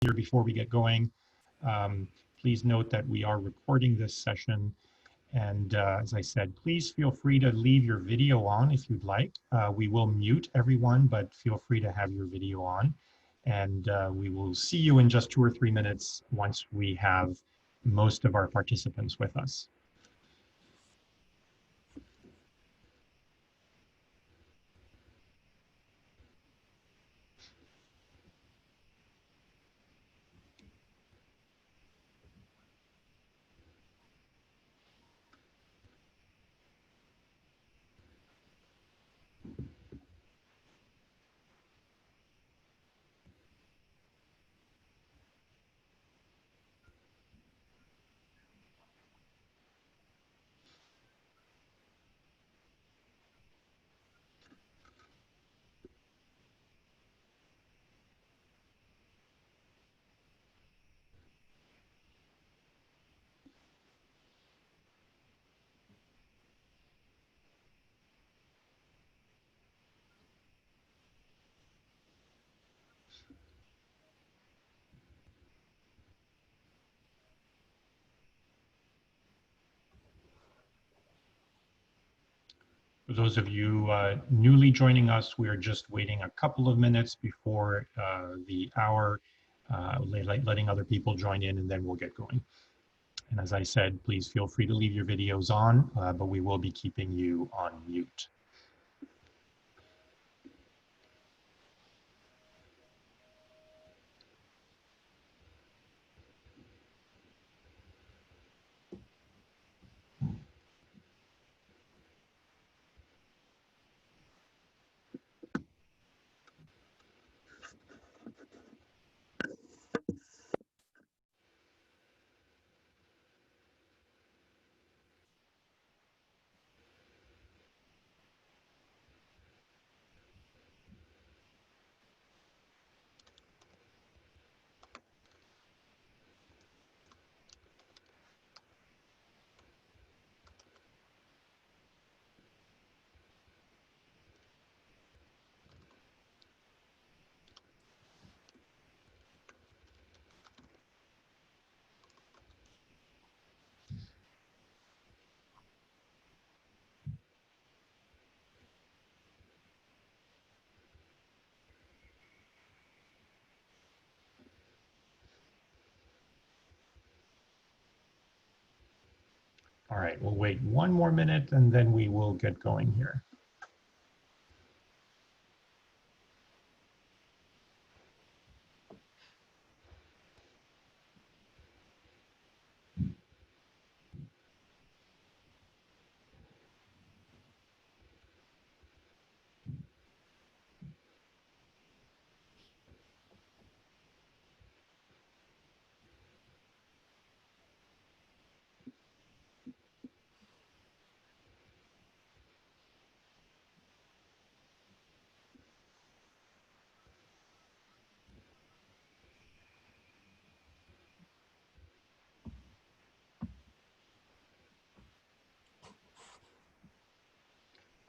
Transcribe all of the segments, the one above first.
here before we get going. Um, Please note that we are recording this session. And as I said, please feel free to leave your video on if you'd like. We will mute everyone, but feel free to have your video on. And we will see you in just 2 or 3 minutes once we have most of our participants with us. For those of you newly joining us, we are just waiting a couple of minutes before the hour, letting other people join in, and then we'll get going. And as I said, please feel free to leave your videos on, but we will be keeping you on mute. All right, we'll wait one more minute and then we will get going here.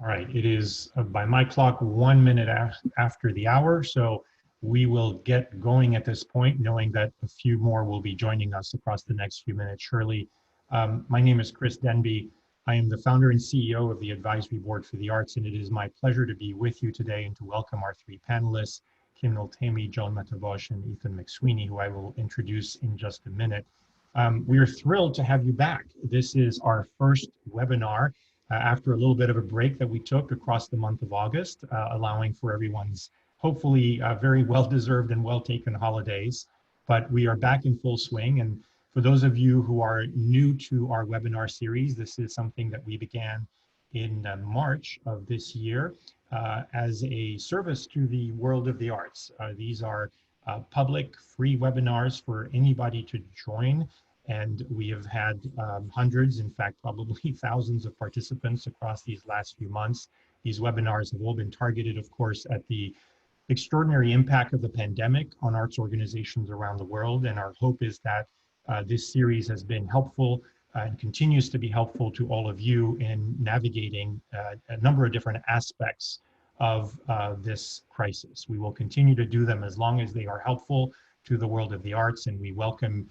All right, it is by my clock 1 minute after the hour, so we will get going at this point, knowing that a few more will be joining us across the next few minutes, surely. My name is Chris Denby. I am the founder and CEO of the Advisory Board for the Arts, and it is my pleasure to be with you today and to welcome our three panelists, Kim Noltemi, Joan Matavosh, and Ethan McSweeney, who I will introduce in just a minute. We are thrilled to have you back. This is our first webinar after a little bit of a break that we took across the month of August, allowing for everyone's hopefully very well-deserved and well-taken holidays. But we are back in full swing. And for those of you who are new to our webinar series, this is something that we began in March of this year as a service to the world of the arts. These are public free webinars for anybody to join. And we have had hundreds, in fact, probably thousands of participants across these last few months. These webinars have all been targeted, of course, at the extraordinary impact of the pandemic on arts organizations around the world. And our hope is that this series has been helpful and continues to be helpful to all of you in navigating a number of different aspects of this crisis. We will continue to do them as long as they are helpful to the world of the arts, and we welcome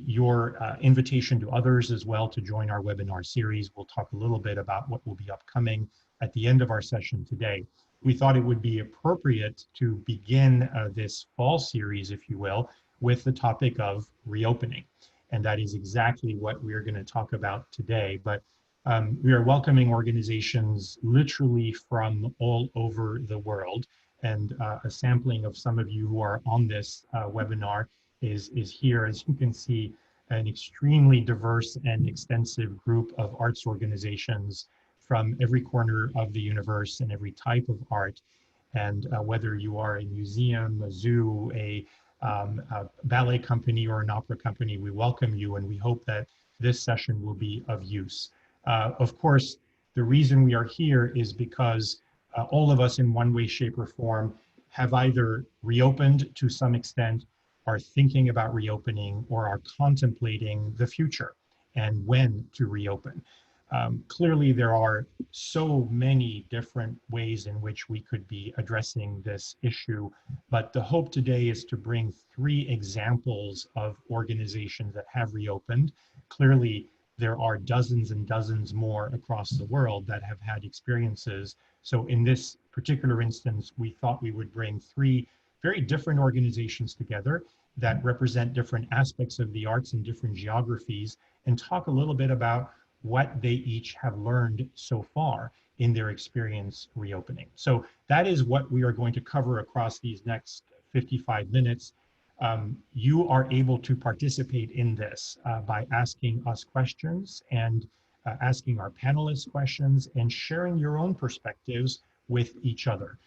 your invitation to others as well to join our webinar series. We'll talk a little bit about what will be upcoming at the end of our session today. We thought it would be appropriate to begin this fall series, if you will, with the topic of reopening. And that is exactly what we're going to talk about today. But we are welcoming organizations literally from all over the world. And a sampling of some of you who are on this webinar is here. As you can see, an extremely diverse and extensive group of arts organizations from every corner of the universe and every type of art. And whether you are a museum, a zoo, a ballet company, or an opera company, we welcome you, and we hope that this session will be of use. Of course, the reason we are here is because all of us in one way, shape, or form have either reopened to some extent, are thinking about reopening, or are contemplating the future and when to reopen. Clearly, there are so many different ways in which we could be addressing this issue, but the hope today is to bring 3 examples of organizations that have reopened. Clearly, there are dozens and dozens more across the world that have had experiences. So in this particular instance, we thought we would bring 3 very different organizations together that represent different aspects of the arts in different geographies, and talk a little bit about what they each have learned so far in their experience reopening. So that is what we are going to cover across these next 55 minutes. You are able to participate in this by asking us questions and asking our panelists questions and sharing your own perspectives with each other.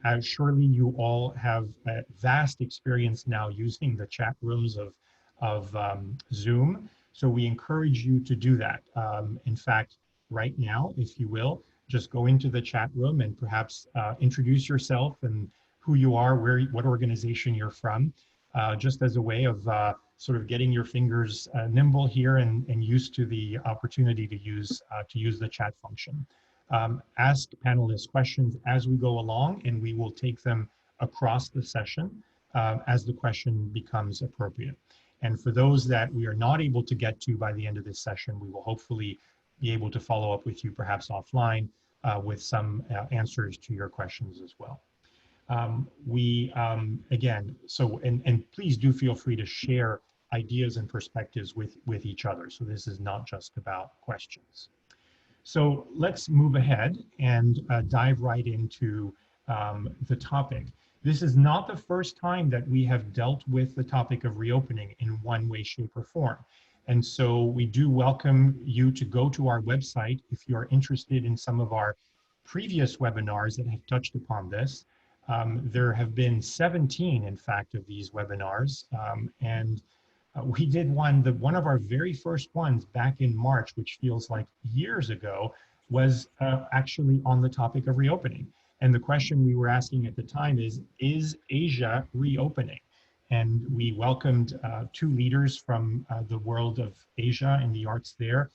As surely you all have a vast experience now using the chat rooms of Zoom. So we encourage you to do that. In fact, right now, if you will, just go into the chat room and perhaps introduce yourself and who you are, what organization you're from, just as a way of sort of getting your fingers nimble here and used to the opportunity to use the chat function. Ask panelists questions as we go along, and we will take them across the session as the question becomes appropriate. And for those that we are not able to get to by the end of this session, we will hopefully be able to follow up with you perhaps offline with some answers to your questions as well. Again, so, and please do feel free to share ideas and perspectives with each other. So this is not just about questions. So let's move ahead and dive right into the topic. This is not the first time that we have dealt with the topic of reopening in one way, shape, or form. And so we do welcome you to go to our website if you're interested in some of our previous webinars that have touched upon this. There have been 17, in fact, of these webinars. We did one of our very first ones back in March, which feels like years ago, was actually on the topic of reopening. And the question we were asking at the time is Asia reopening? And we welcomed 2 leaders from the world of Asia and the arts there,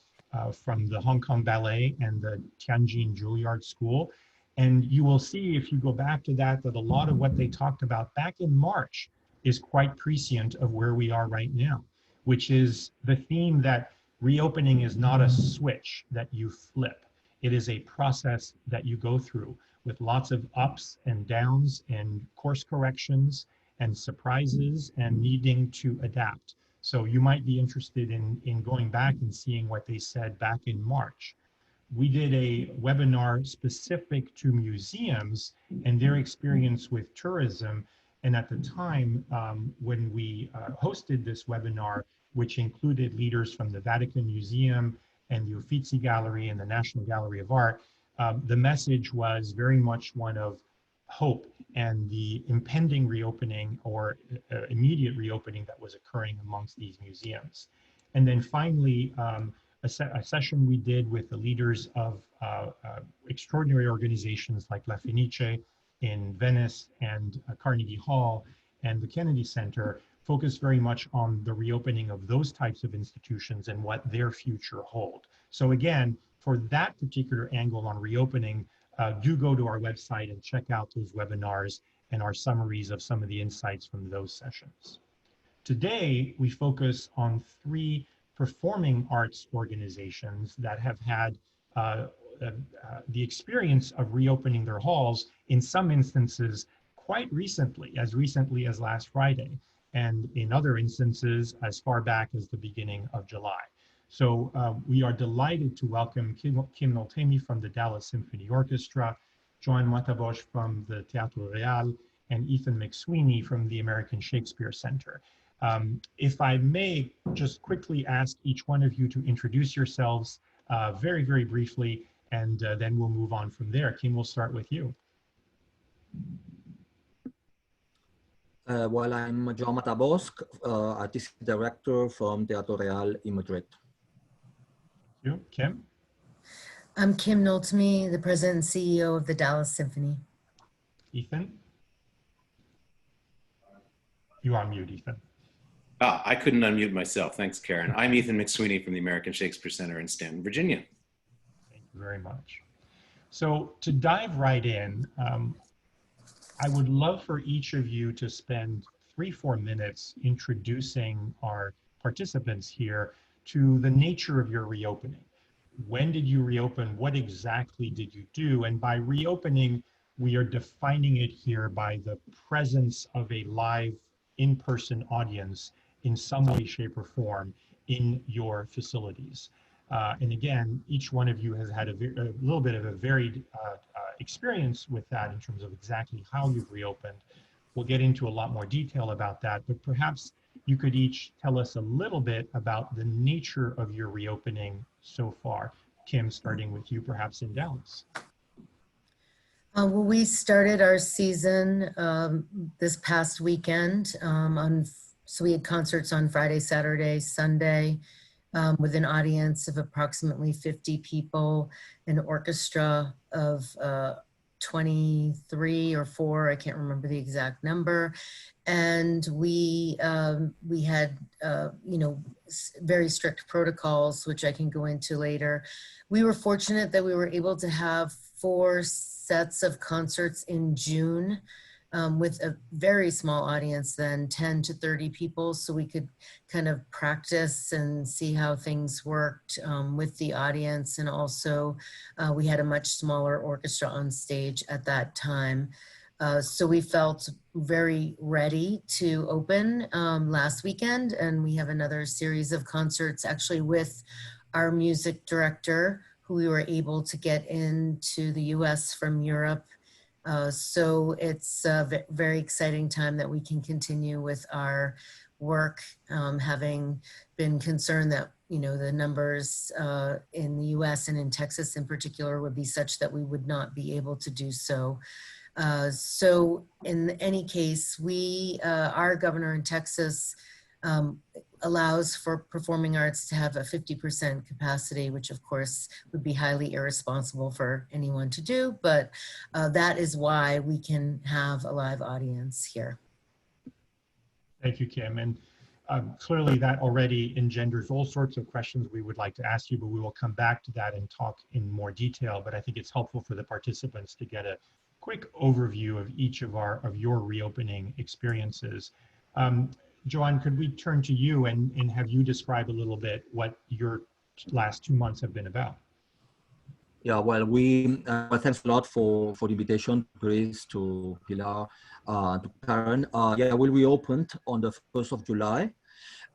from the Hong Kong Ballet and the Tianjin Juilliard School. And you will see, if you go back to that a lot of what they talked about back in March is quite prescient of where we are right now, which is the theme that reopening is not a switch that you flip. It is a process that you go through with lots of ups and downs and course corrections and surprises and needing to adapt. So you might be interested in going back and seeing what they said back in March. We did a webinar specific to museums and their experience with tourism. And at the time, when we hosted this webinar, which included leaders from the Vatican Museum and the Uffizi Gallery and the National Gallery of Art, the message was very much one of hope and the impending reopening or immediate reopening that was occurring amongst these museums. And then finally, a session we did with the leaders of extraordinary organizations like La Fenice in Venice and Carnegie Hall and the Kennedy Center focused very much on the reopening of those types of institutions and what their future hold. So again, for that particular angle on reopening, do go to our website and check out those webinars and our summaries of some of the insights from those sessions. Today, we focus on three performing arts organizations that have had the experience of reopening their halls, in some instances quite recently as last Friday, and in other instances as far back as the beginning of July. So we are delighted to welcome Kim Noltemi from the Dallas Symphony Orchestra, Joan Matabosh from the Teatro Real, and Ethan McSweeney from the American Shakespeare Center. If I may just quickly ask each one of you to introduce yourselves very, very briefly, and then we'll move on from there. Kim, we'll start with you. Well, I'm Joan Matabosch, artistic director from Teatro Real in Madrid. Thank you. Kim? I'm Kim Noltemi, the president and CEO of the Dallas Symphony. Ethan? You are on mute, Ethan. I couldn't unmute myself. Thanks, Karen. I'm Ethan McSweeney from the American Shakespeare Center in Stanton, Virginia. Thank you very much. So to dive right in, I would love for each of you to spend 3-4 minutes introducing our participants here to the nature of your reopening. When did you reopen? What exactly did you do? And by reopening, we are defining it here by the presence of a live in-person audience in some way, shape, or form in your facilities. And again, each one of you has had a little bit of a varied experience with that in terms of exactly how you've reopened. We'll get into a lot more detail about that, but perhaps you could each tell us a little bit about the nature of your reopening so far. Kim, starting with you, perhaps in Dallas. Well, we started our season this past weekend. So we had concerts on Friday, Saturday, Sunday, with an audience of approximately 50 people, an orchestra of 23 or 4, I can't remember the exact number. And we had, very strict protocols, which I can go into later. We were fortunate that we were able to have 4 sets of concerts in June with a very small audience, then 10 to 30 people. So we could kind of practice and see how things worked with the audience. And also we had a much smaller orchestra on stage at that time. So we felt very ready to open last weekend. And we have another series of concerts actually with our music director, who we were able to get into the US from Europe. So it's a very exciting time that we can continue with our work, having been concerned that, the numbers in the US and in Texas in particular would be such that we would not be able to do so. So in any case, our governor in Texas allows for performing arts to have a 50% capacity, which of course would be highly irresponsible for anyone to do, but that is why we can have a live audience here. Thank you, Kim. And clearly that already engenders all sorts of questions we would like to ask you, but we will come back to that and talk in more detail. But I think it's helpful for the participants to get a quick overview of each of your reopening experiences. Joan, could we turn to you and have you describe a little bit what your last 2 months have been about? Yeah, well, thanks a lot for the invitation, Chris, to Pilar, to Karen. Yeah, we reopened on the 1st of July,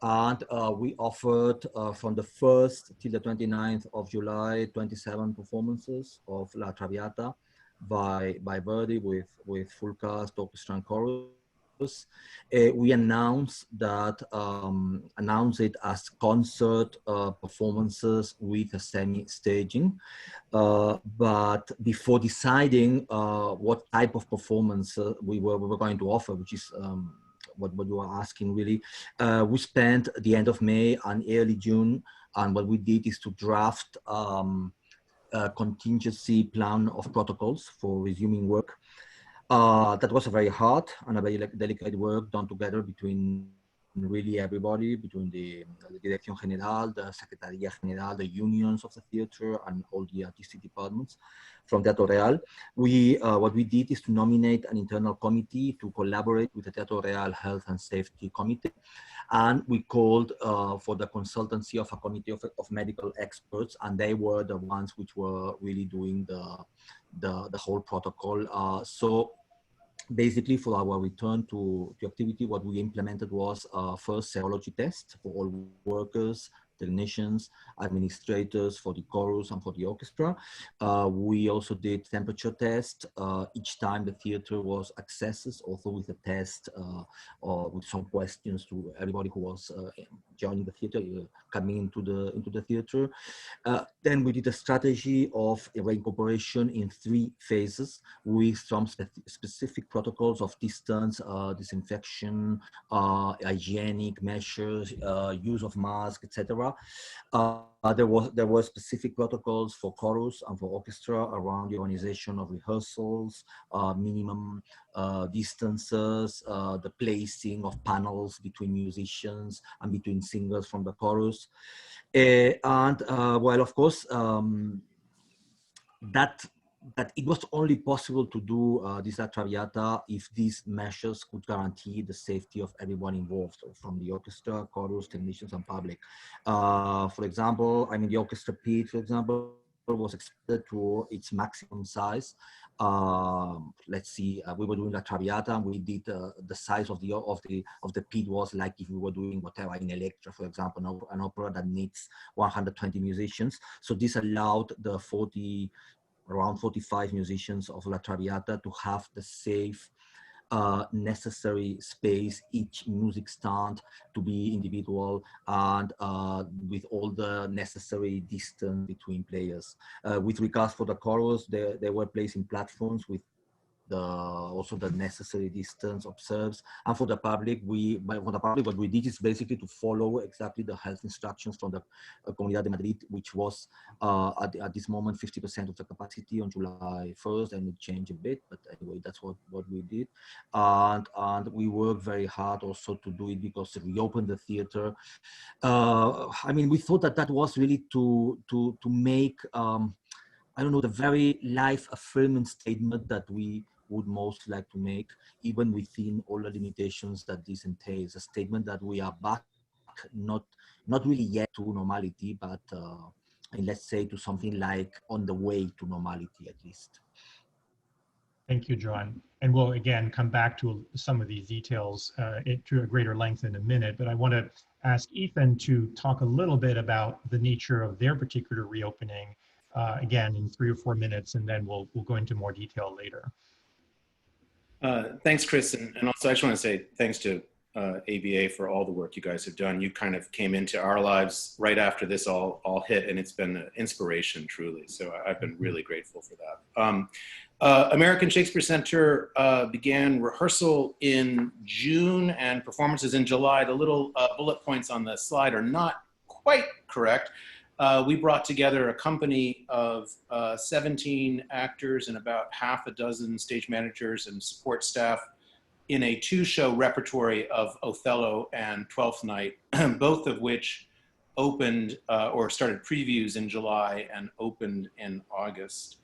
and we offered from the 1st till the 29th of July, 27 performances of La Traviata by Verdi with full cast, orchestra, and chorus. We announced it as concert performances with a semi-staging, but before deciding what type of performance we were going to offer, which is what you are asking really, we spent the end of May and early June, and what we did is to draft a contingency plan of protocols for resuming work. That was a very hard and a very delicate work done together between really everybody, between the Dirección General, the Secretaría General, the unions of the theater, and all the artistic departments from Teatro Real. What we did is to nominate an internal committee to collaborate with the Teatro Real Health and Safety Committee. And we called for the consultancy of a committee of medical experts, and they were the ones which were really doing the whole protocol. So basically, for our return to activity, what we implemented was first serology test for all workers, technicians, administrators, for the chorus and for the orchestra. We also did temperature test each time the theater was accessed, also with a test or with some questions to everybody who was joining the theater, coming into the theater. Then we did a strategy of reincorporation in 3 phases with some specific protocols of distance, disinfection, hygienic measures, use of masks, etc. There were specific protocols for chorus and for orchestra around the organization of rehearsals, minimum distances, the placing of panels between musicians and between singers from the chorus. Well, of course, that it was only possible to do this La Traviata if these measures could guarantee the safety of everyone involved, so from the orchestra, chorus, technicians, and public. For example, I mean, the orchestra pit, for example, was expanded to its maximum size. Let's see, we were doing La Traviata, and we did the size of the pit was like if we were doing whatever in Electra, for example, an opera that needs 120 musicians. So this allowed the around 45 musicians of La Traviata to have the safe, necessary space, each music stand to be individual, and with all the necessary distance between players. With regards for the chorus, they were placed in platforms with also the necessary distance observed. And for the public, what we did is basically to follow exactly the health instructions from the Comunidad de Madrid, which was at this moment 50% of the capacity on July 1st, and it changed a bit, but anyway, that's what we did. And we worked very hard also to do it because we opened the theater. I mean, we thought that was really to make I don't know, the very life-affirming statement that we would most like to make, even within all the limitations that this entails. A statement that we are back, not really yet to normality, but let's say to something like on the way to normality at least. Thank you, Joan. And we'll again come back to some of these details to a greater length in a minute, but I want to ask Ethan to talk a little bit about the nature of their particular reopening, again, in 3 or 4 minutes, and then we'll go into more detail later. Thanks, Chris. And also I just want to say thanks to ABA for all the work you guys have done. You kind of came into our lives right after this all hit, and it's been an inspiration, truly. So I've been really grateful for that. American Shakespeare Center began rehearsal in June and performances in July. The little bullet points on the slide are not quite correct. We brought together a company of 17 actors and about half a dozen stage managers and support staff in a 2-show repertory of Othello and Twelfth Night, both of which opened or started previews in July and opened in August.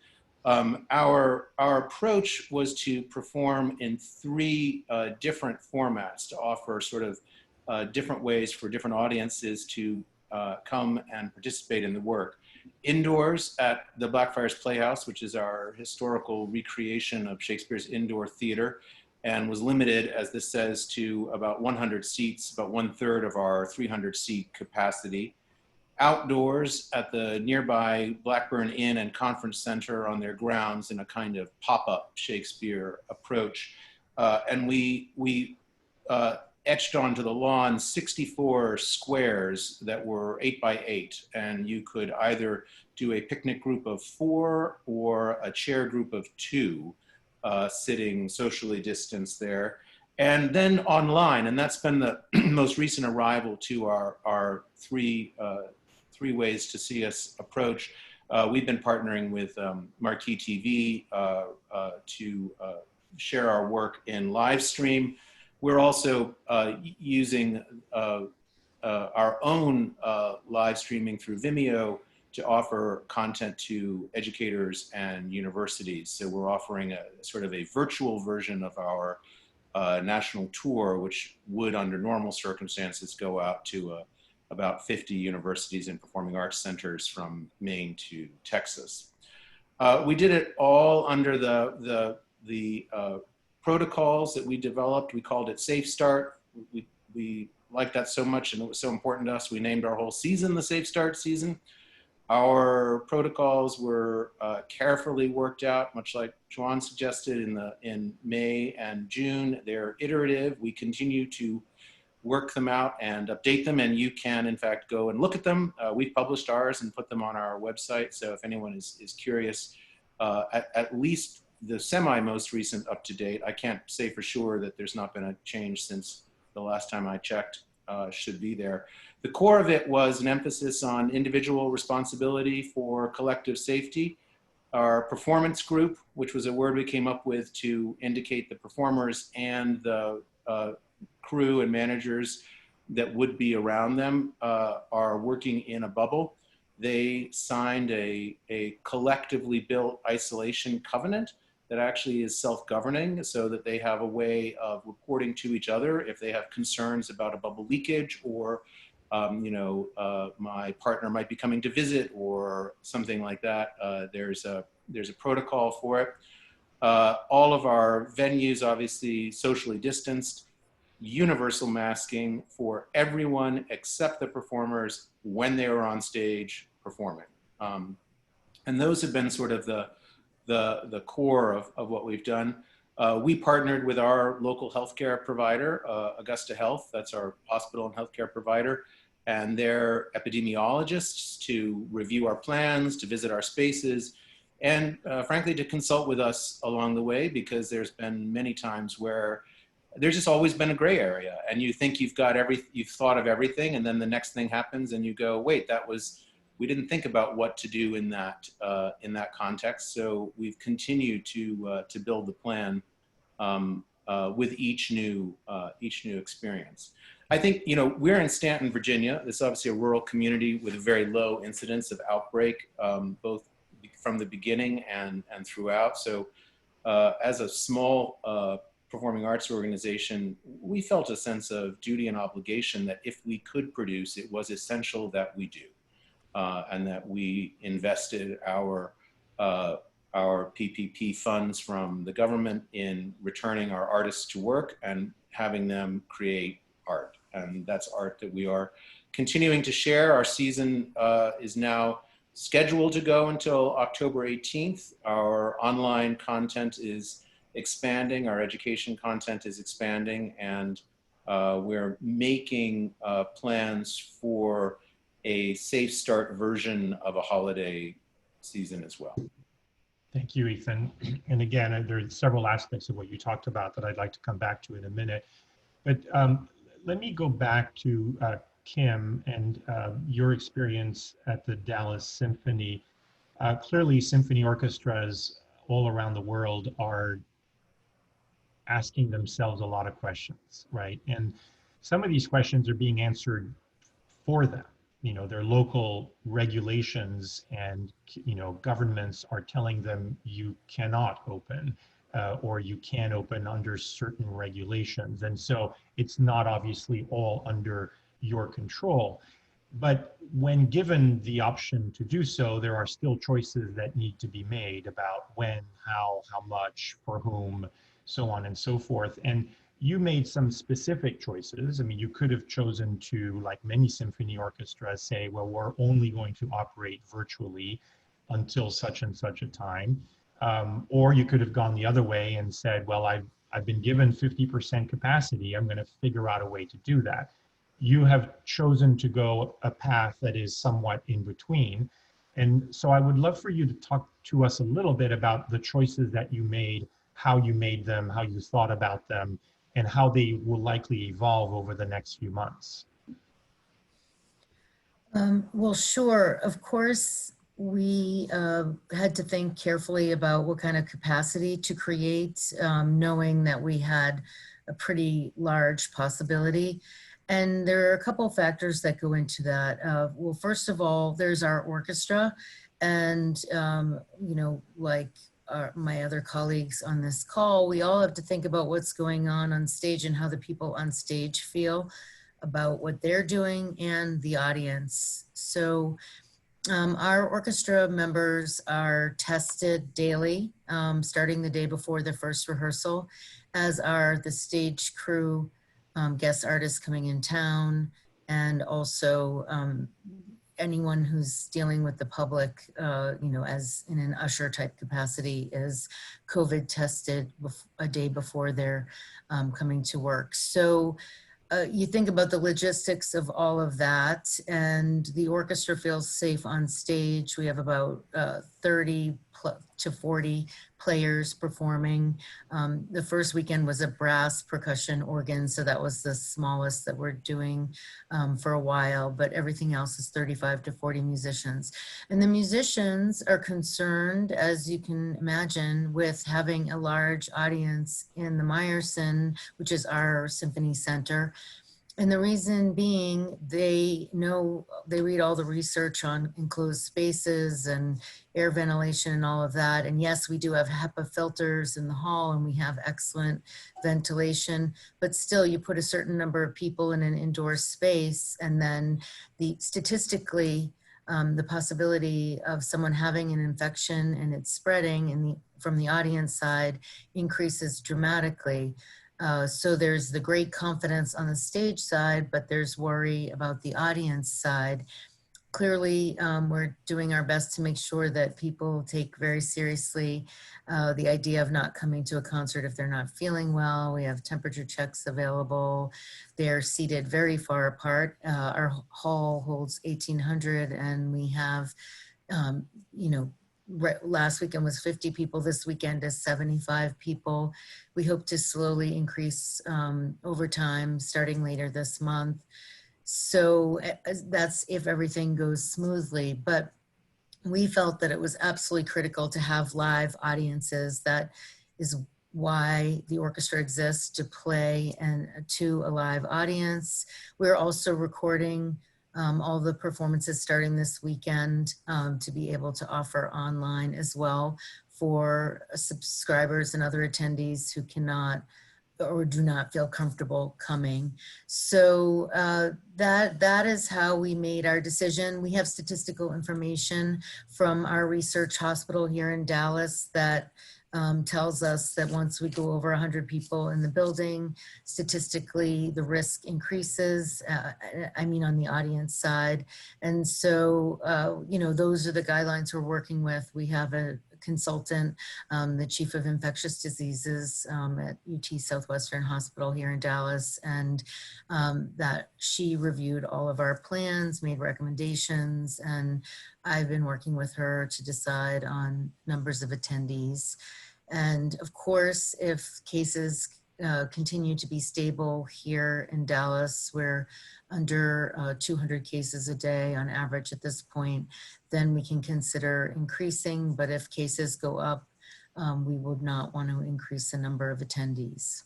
Our approach was to perform in 3 different formats to offer sort of different ways for different audiences to come and participate in the work. Indoors at the Blackfriars Playhouse, which is our historical recreation of Shakespeare's indoor theater, and was limited, as this says, to about 100 seats, about 1/3 of our 300-seat capacity. Outdoors at the nearby Blackburn Inn and Conference Center on their grounds in a kind of pop-up Shakespeare approach. And we etched onto the lawn 64 squares that were 8 by 8, and you could either do a picnic group of 4 or a chair group of 2, sitting socially distanced there. And then online, and that's been the most recent arrival to our three ways to see us approach. We've been partnering with Marquee TV to share our work in live stream. We're also using our own live streaming through Vimeo to offer content to educators and universities. So we're offering a sort of a virtual version of our national tour, which would under normal circumstances go out to about 50 universities and performing arts centers from Maine to Texas. We did it all under the protocols that we developed. We called it Safe Start. We liked that so much and it was so important to us. We named our whole season the Safe Start season. Our protocols were carefully worked out, much like Juan suggested in May and June. They're iterative. We continue to work them out and update them, and you can in fact go and look at them. We've published ours and put them on our website, so if anyone is curious, at least the most recent up to date, I can't say for sure that there's not been a change since the last time I checked, should be there. The core of it was an emphasis on individual responsibility for collective safety. Our performance group, which was a word we came up with to indicate the performers and the crew and managers that would be around them, are working in a bubble. They signed a collectively built isolation covenant that actually is self-governing, so that they have a way of reporting to each other if they have concerns about a bubble leakage, or my partner might be coming to visit or something like that. There's a protocol for it. All of our venues, obviously socially distanced, universal masking for everyone except the performers when they are on stage performing. And those have been sort of the core of what we've done. We partnered with our local healthcare provider, Augusta Health, that's our hospital and healthcare provider, and their epidemiologists to review our plans, to visit our spaces, and frankly, to consult with us along the way, because there's been many times where there's just always been a gray area, and you think you've thought of everything, and then the next thing happens and you go, wait, we didn't think about what to do in that context. So we've continued to build the plan with each new experience. I think, we're in Stanton, Virginia. This is obviously a rural community with a very low incidence of outbreak, both from the beginning and throughout. So as a small performing arts organization, we felt a sense of duty and obligation that if we could produce, it was essential that we do. And that we invested our PPP funds from the government in returning our artists to work and having them create art. And that's art that we are continuing to share. Our season is now scheduled to go until October 18th. Our online content is expanding, our education content is expanding, and we're making plans for a Safe Start version of a holiday season as well. Thank you, Ethan. And again, there's several aspects of what you talked about that I'd like to come back to in a minute. But let me go back to Kim and your experience at the Dallas Symphony. Clearly, symphony orchestras all around the world are asking themselves a lot of questions, right? And some of these questions are being answered for them. Their local regulations and, governments are telling them you cannot open or you can open under certain regulations. And so it's not obviously all under your control. But when given the option to do so, there are still choices that need to be made about when, how much, for whom, so on and so forth. And you made some specific choices. I mean, you could have chosen to, like many symphony orchestras, say, well, we're only going to operate virtually until such and such a time. Or you could have gone the other way and said, well, I've been given 50% capacity. I'm going to figure out a way to do that. You have chosen to go a path that is somewhat in between. And so I would love for you to talk to us a little bit about the choices that you made, how you made them, how you thought about them, and how they will likely evolve over the next few months. Well, sure. Of course, we had to think carefully about what kind of capacity to create, knowing that we had a pretty large possibility. And there are a couple factors that go into that. Well, first of all, there's our orchestra. And, you know, like my other colleagues on this call, we all have to think about what's going on stage and how the people on stage feel about what they're doing and the audience. So our orchestra members are tested daily, starting the day before the first rehearsal, as are the stage crew, guest artists coming in town, and also anyone who's dealing with the public, you know, as in an usher type capacity, is COVID tested a day before they're coming to work. So you think about the logistics of all of that, and the orchestra feels safe on stage. We have about 30 to 40 players performing. The first weekend was a brass percussion organ, so that was the smallest that we're doing for a while, but everything else is 35 to 40 musicians. And the musicians are concerned, as you can imagine, with having a large audience in the Meyerson, which is our symphony center. And the reason being, they read all the research on enclosed spaces and air ventilation and all of that. And yes, we do have HEPA filters in the hall and we have excellent ventilation, but still you put a certain number of people in an indoor space, and then statistically, the possibility of someone having an infection and it's spreading from the audience side increases dramatically. So there's the great confidence on the stage side, but there's worry about the audience side. Clearly, we're doing our best to make sure that people take very seriously the idea of not coming to a concert if they're not feeling well. We have temperature checks available. They're seated very far apart. Our hall holds 1,800, and we have, you know, last weekend was 50 people. This weekend is 75 people. We hope to slowly increase over time, starting later this month. So that's if everything goes smoothly. But we felt that it was absolutely critical to have live audiences. That is why the orchestra exists, to play and to a live audience. We're also recording all the performances starting this weekend to be able to offer online as well for subscribers and other attendees who cannot or do not feel comfortable coming. So that is how we made our decision. We have statistical information from our research hospital here in Dallas that tells us that once we go over 100 people in the building, statistically the risk increases, I mean on the audience side. And so, you know, those are the guidelines we're working with. We have a consultant, the chief of infectious diseases at UT Southwestern Hospital here in Dallas, and that she reviewed all of our plans, made recommendations, and I've been working with her to decide on numbers of attendees. And of course, if cases continue to be stable here in Dallas, we're under 200 cases a day on average at this point, then we can consider increasing. But if cases go up, we would not want to increase the number of attendees.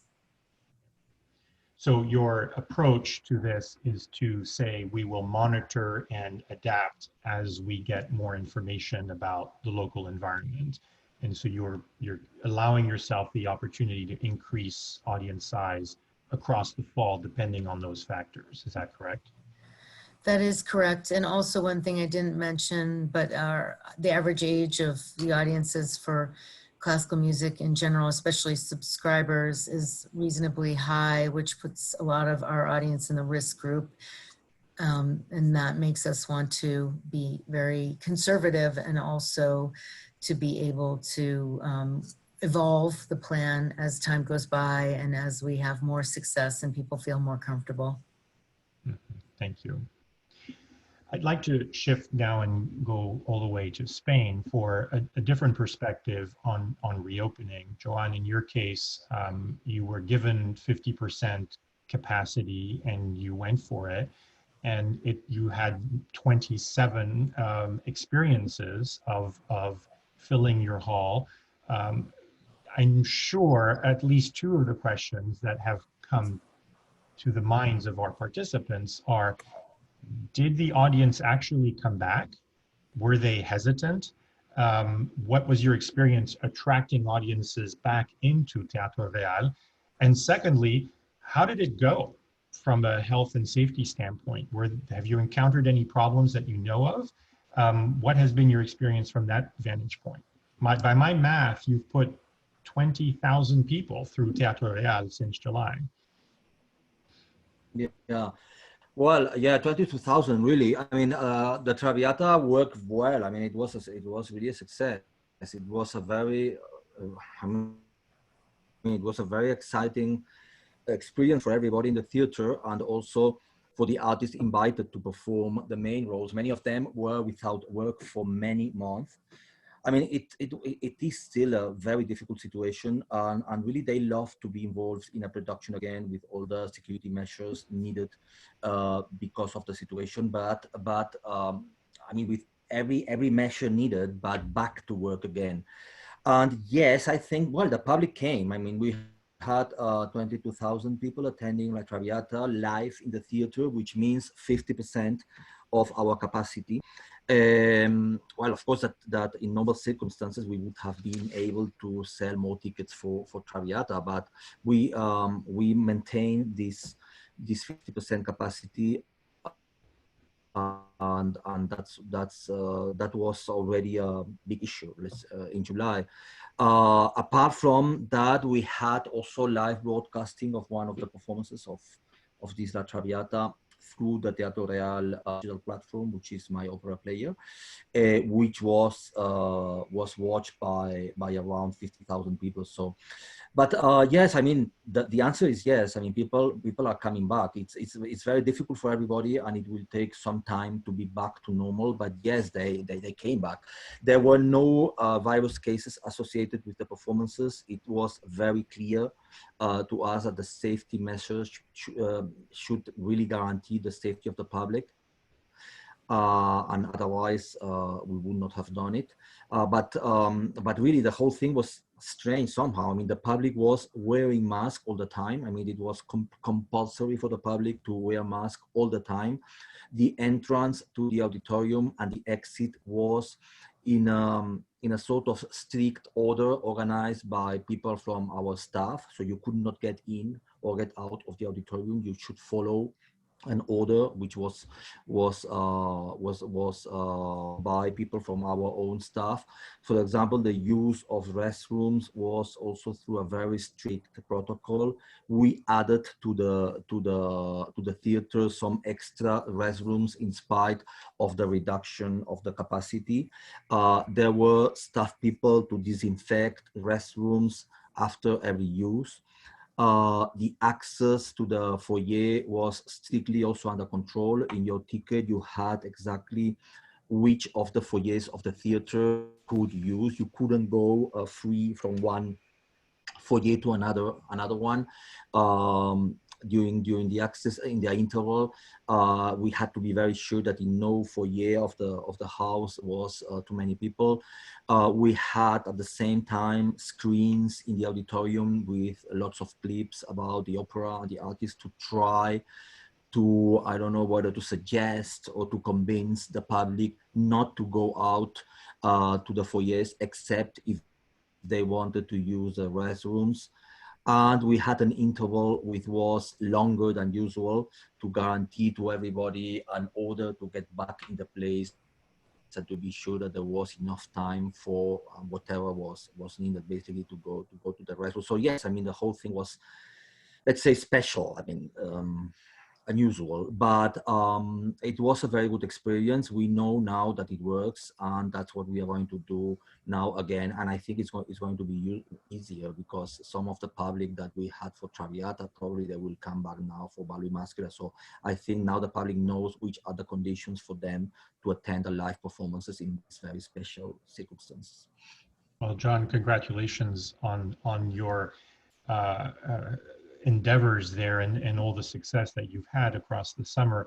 So your approach to this is to say we will monitor and adapt as we get more information about the local environment. And so you're allowing yourself the opportunity to increase audience size across the fall, depending on those factors. Is that correct? That is correct. And also one thing I didn't mention, but the average age of the audiences for classical music in general, especially subscribers, is reasonably high, which puts a lot of our audience in the risk group. And that makes us want to be very conservative and also to be able to evolve the plan as time goes by and as we have more success and people feel more comfortable. Thank you. I'd like to shift now and go all the way to Spain for a different perspective on reopening. Joan, in your case, you were given 50% capacity and you went for it. And you had 27 experiences of filling your hall. I'm sure at least two of the questions that have come to the minds of our participants are, did the audience actually come back? Were they hesitant? What was your experience attracting audiences back into Teatro Real? And secondly, how did it go from a health and safety standpoint? Have you encountered any problems that you know of? What has been your experience from that vantage point? By my math, you've put 20,000 people through Teatro Real since July. Yeah. Well, yeah, 22,000 really. I mean, the Traviata worked well. I mean, it was really a success. It was a very, I mean, it was a very exciting experience for everybody in the theater, and also for the artists invited to perform the main roles. Many of them were without work for many months. I mean, it is still a very difficult situation, and really they love to be involved in a production again with all the security measures needed because of the situation. But I mean, with every measure needed, but back to work again. And yes, I think, well, the public came. I mean, we had 22,000 people attending La Traviata live in the theater, which means 50% of our capacity. Well, of course, that in normal circumstances, we would have been able to sell more tickets for Traviata, but we maintain this 50% capacity, and that was already a big issue in July. Apart from that, we had also live broadcasting of one of the performances of this La Traviata through the Teatro Real digital platform, which is My Opera Player, which was watched by around 50,000 people. So, but yes, I mean the answer is yes. I mean people are coming back. It's very difficult for everybody, and it will take some time to be back to normal. But yes, they came back. There were no virus cases associated with the performances. It was very clear to us that the safety measures should really guarantee the safety of the public. And otherwise we would not have done it. But really the whole thing was strange somehow. I mean, the public was wearing masks all the time. I mean, it was compulsory for the public to wear masks all the time. The entrance to the auditorium and the exit was in a sort of strict order organized by people from our staff. So you could not get in or get out of the auditorium. You should follow an order which was by people from our own staff. For example, the use of restrooms was also through a very strict protocol. We added to the theater some extra restrooms in spite of the reduction of the capacity. There were staff people to disinfect restrooms after every use. The access to the foyer was strictly also under control. In your ticket, you had exactly which of the foyers of the theater could use. You couldn't go free from one foyer to another one. During the access in the interval, we had to be very sure that in no foyer of the house was too many people. We had at the same time screens in the auditorium with lots of clips about the opera and the artists to try to, I don't know whether to suggest or to convince the public not to go out to the foyers except if they wanted to use the restrooms. And we had an interval which was longer than usual to guarantee to everybody an order to get back in the place and to be sure that there was enough time for whatever was needed, basically to go to the restroom. So yes, I mean, the whole thing was, let's say, special. I mean, unusual, but it was a very good experience. We know now that it works, and that's what we are going to do now again. And I think it's going to be easier because some of the public that we had for Traviata, probably they will come back now for Ballet Maschera. So I think now the public knows which are the conditions for them to attend the live performances in these very special circumstances. Well, John, congratulations on your endeavors there and all the success that you've had across the summer.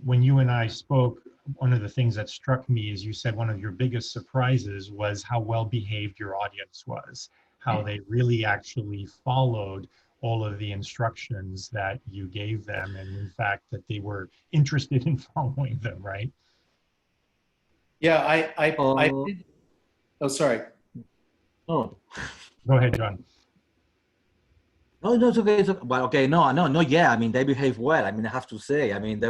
When you and I spoke, one of the things that struck me is you said one of your biggest surprises was how well behaved your audience was, how they really actually followed all of the instructions that you gave them, and in fact that they were interested in following them, right? Yeah, I Uh, did. Oh, sorry. no, Go ahead, John. no, it's okay. It's okay. Well, okay, no. Yeah, I mean, they behave well. I mean, I have to say. I mean,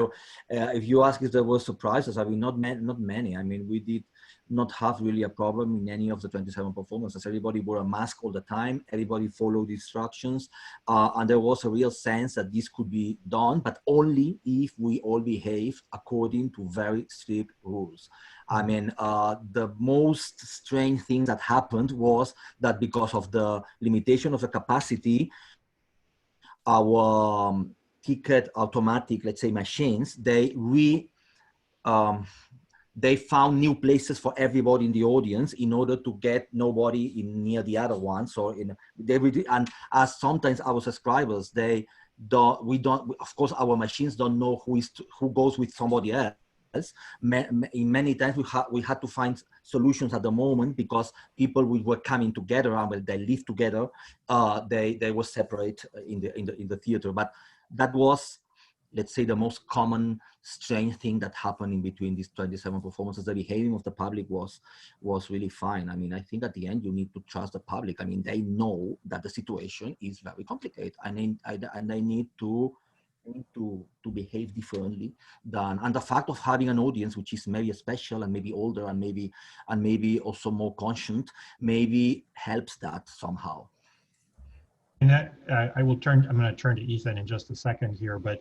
if you ask if there were surprises, I mean, not many. I mean, we did not have really a problem in any of the 27 performances. Everybody wore a mask all the time. Everybody followed instructions, and there was a real sense that this could be done, but only if we all behave according to very strict rules. I mean, the most strange thing that happened was that because of the limitation of the capacity, our ticket automatic, let's say, machines, um, they found new places for everybody in the audience in order to get nobody in near the other one. So and as sometimes our subscribers, we don't, of course, our machines don't know who goes with somebody else. In many times we had to find solutions at the moment because people were coming together, and when they live together, they were separate in the theater. But that was, let's say, the most common strange thing that happened in between these 27 performances. The behavior of the public was really fine. I mean, I think at the end you need to trust the public. I mean, they know that the situation is very complicated, and they need to behave differently and the fact of having an audience which is maybe special and maybe older and maybe also more conscient maybe helps that somehow. And that I'm going to turn to Ethan in just a second here, but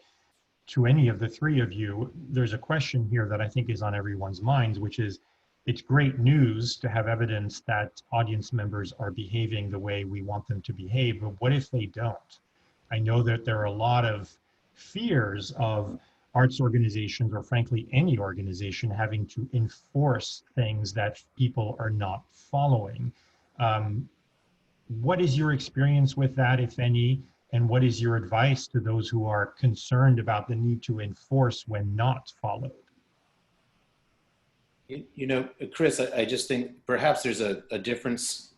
to any of the three of you, there's a question here that I think is on everyone's minds, which is, it's great news to have evidence that audience members are behaving the way we want them to behave, but what if they don't? I know that there are a lot of fears of arts organizations, or frankly any organization, having to enforce things that people are not following. What is your experience with that, if any, and what is your advice to those who are concerned about the need to enforce when not followed? You know, Chris, I just think perhaps there's a difference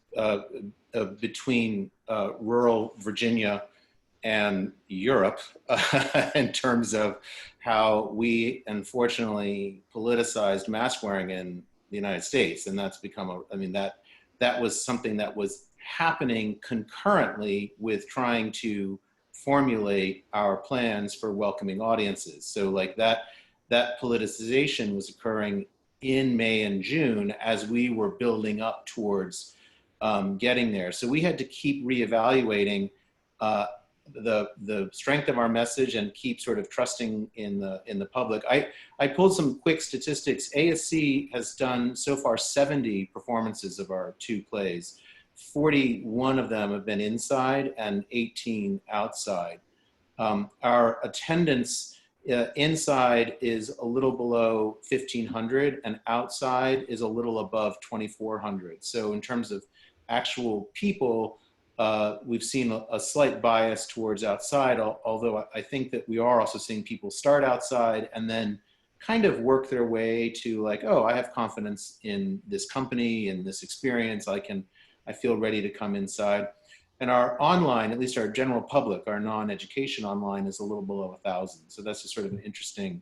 between rural Virginia and Europe in terms of how we unfortunately politicized mask wearing in the United States. And that's become that was something that was happening concurrently with trying to formulate our plans for welcoming audiences. So like that politicization was occurring in May and June as we were building up towards getting there. So we had to keep reevaluating the strength of our message and keep sort of trusting in the public. I pulled some quick statistics. ASC has done so far 70 performances of our two plays. 41 of them have been inside and 18 outside. Our attendance inside is a little below 1,500 and outside is a little above 2,400. So in terms of actual people, we've seen a slight bias towards outside, although I think that we are also seeing people start outside and then kind of work their way to like, oh, I have confidence in this company and this experience. I feel ready to come inside. And our online, at least our general public, our non-education online is a little below 1,000. So that's just sort of an interesting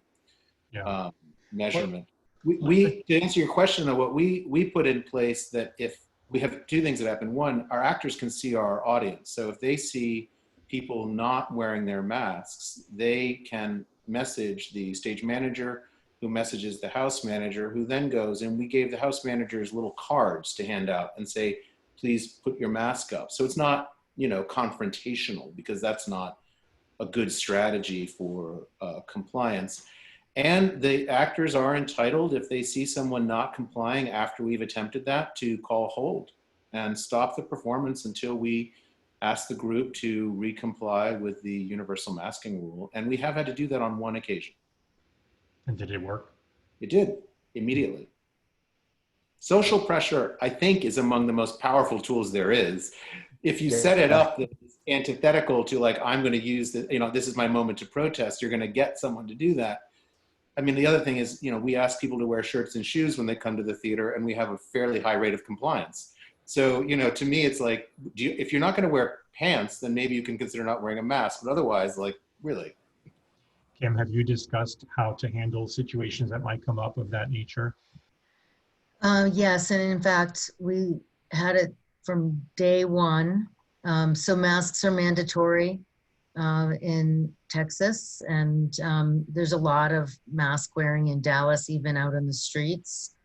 measurement. We to answer your question though, what we put in place that if we have two things that happen. One, our actors can see our audience. So if they see people not wearing their masks, they can message the stage manager who messages the house manager who then goes, and we gave the house managers little cards to hand out and say, please put your mask up. So it's not, confrontational because that's not a good strategy for compliance. And the actors are entitled, if they see someone not complying after we've attempted that, to call hold and stop the performance until we ask the group to recomply with the universal masking rule. And we have had to do that on one occasion. And did it work? It did, immediately. Social pressure, I think, is among the most powerful tools there is. If you set it up that it's antithetical to like, I'm going to use this is my moment to protest, you're going to get someone to do that. I mean, the other thing is, we ask people to wear shirts and shoes when they come to the theater, and we have a fairly high rate of compliance. So, you know, to me, it's like, if you're not going to wear pants, then maybe you can consider not wearing a mask. But otherwise, like, really. Kim, have you discussed how to handle situations that might come up of that nature? Yes, and in fact, we had it from day one. So masks are mandatory in Texas, and there's a lot of mask wearing in Dallas, even out in the streets.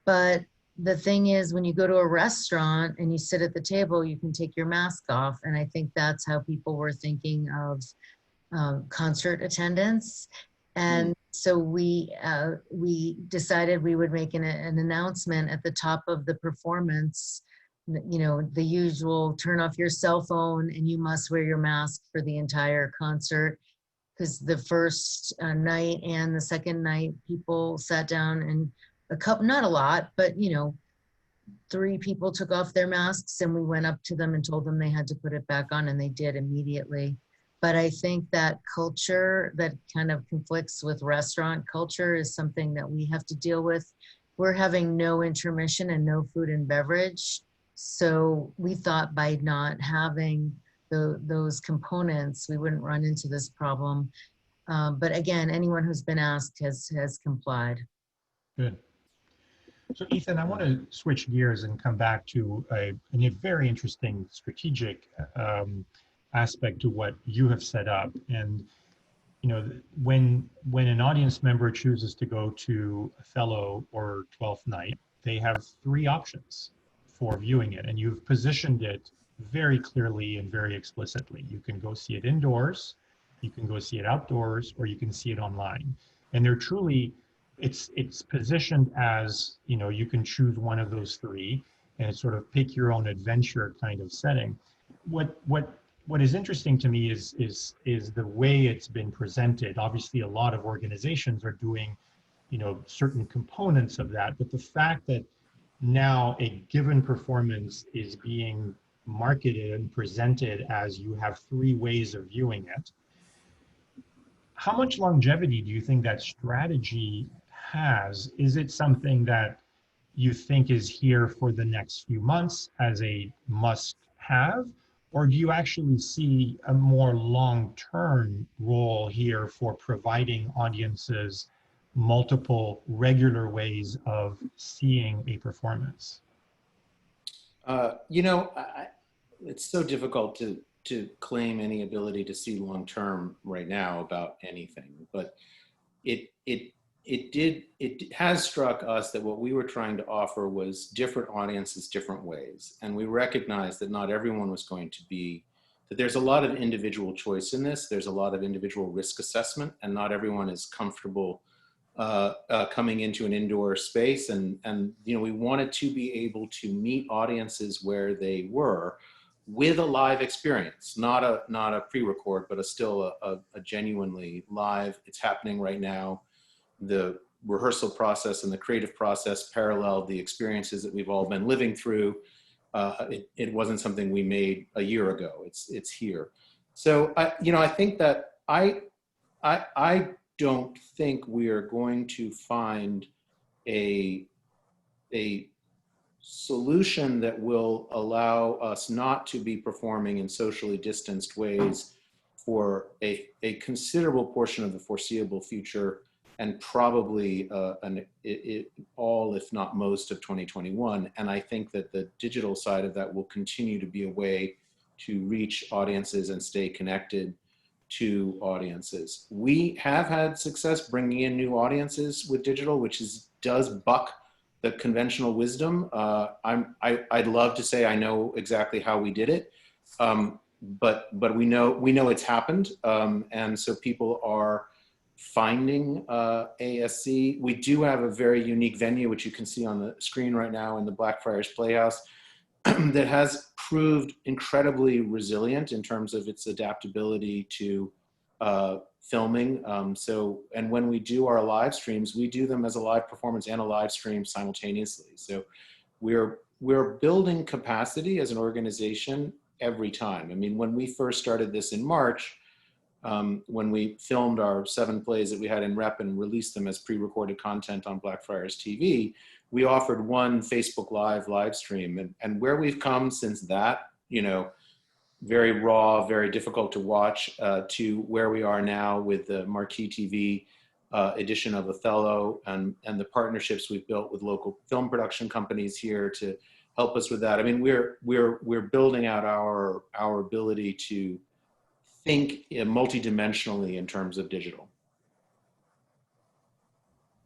But the thing is, when you go to a restaurant and you sit at the table, you can take your mask off. And I think that's how people were thinking of concert attendance. And so we decided we would make an announcement at the top of the performance, you know, the usual turn off your cell phone and you must wear your mask for the entire concert. Because the first night and the second night, people sat down and a couple, not a lot, but you know, 3 people took off their masks and we went up to them and told them they had to put it back on, and they did immediately. But I think that culture that kind of conflicts with restaurant culture is something that we have to deal with. We're having no intermission and no food and beverage. So we thought by not having those components, we wouldn't run into this problem. But again, anyone who's been asked has complied. Good. So Ethan, I want to switch gears and come back to a very interesting strategic aspect to what you have set up. And you know, when an audience member chooses to go to Othello or Twelfth Night, they have 3 options for viewing it, and you've positioned it very clearly and very explicitly. You can go see it indoors, you can go see it outdoors, or you can see it online. And they're truly, it's positioned as, you know, you can choose one of those 3, and it's sort of pick your own adventure kind of setting. What is interesting to me is the way it's been presented. Obviously, a lot of organizations are doing, you know, certain components of that, but the fact that now a given performance is being marketed and presented as you have 3 ways of viewing it. How much longevity do you think that strategy has? Is it something that you think is here for the next few months as a must-have? Or do you actually see a more long-term role here for providing audiences multiple regular ways of seeing a performance? You know, it's so difficult to claim any ability to see long-term right now about anything, but it has struck us that what we were trying to offer was different audiences, different ways. And we recognized that not everyone was going to be, that there's a lot of individual choice in this. There's a lot of individual risk assessment, and not everyone is comfortable coming into an indoor space. And you know, we wanted to be able to meet audiences where they were with a live experience, not a pre-record, but still a genuinely live. It's happening right now. The rehearsal process and the creative process paralleled the experiences that we've all been living through. It wasn't something we made a year ago. It's here. So I think that I don't think we are going to find a solution that will allow us not to be performing in socially distanced ways for a considerable portion of the foreseeable future, and probably all, if not most, of 2021. And I think that the digital side of that will continue to be a way to reach audiences and stay connected to audiences. We have had success bringing in new audiences with digital, which does buck the conventional wisdom. I'd love to say I know exactly how we did it, but we know it's happened, and so people are finding ASC. We do have a very unique venue, which you can see on the screen right now in the Blackfriars Playhouse, that has proved incredibly resilient in terms of its adaptability to filming. And when we do our live streams, we do them as a live performance and a live stream simultaneously. So we're building capacity as an organization every time. I mean, when we first started this in March, when we filmed our 7 plays that we had in rep and released them as pre-recorded content on Blackfriars TV, we offered one Facebook live stream. And where we've come since that, you know, very raw, very difficult to watch, to where we are now with the Marquee TV edition of Othello, and the partnerships we've built with local film production companies here to help us with that. I mean, we're building out our ability to think multidimensionally in terms of digital.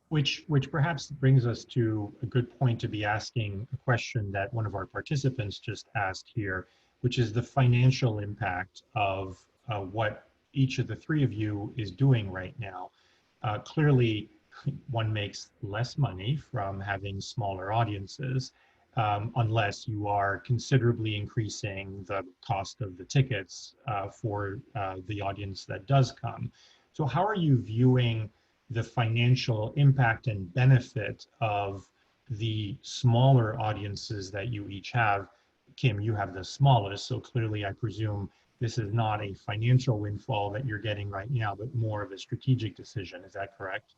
Which perhaps brings us to a good point to be asking a question that one of our participants just asked here, which is the financial impact of what each of the three of you is doing right now. Clearly, one makes less money from having smaller audiences, unless you are considerably increasing the cost of the tickets for the audience that does come. So how are you viewing the financial impact and benefit of the smaller audiences that you each have? Kim, you have the smallest, so clearly I presume this is not a financial windfall that you're getting right now, but more of a strategic decision. Is that correct?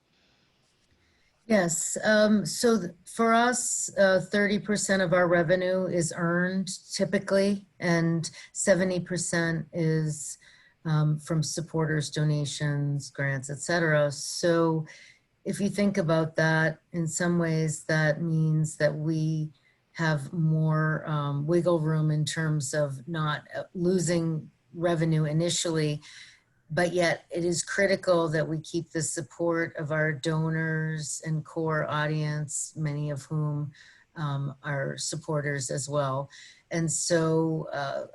Yes. For us, 30% of our revenue is earned typically, and 70% is from supporters, donations, grants, etc. So if you think about that, in some ways that means that we have more wiggle room in terms of not losing revenue initially, but yet it is critical that we keep the support of our donors and core audience, many of whom are supporters as well. And so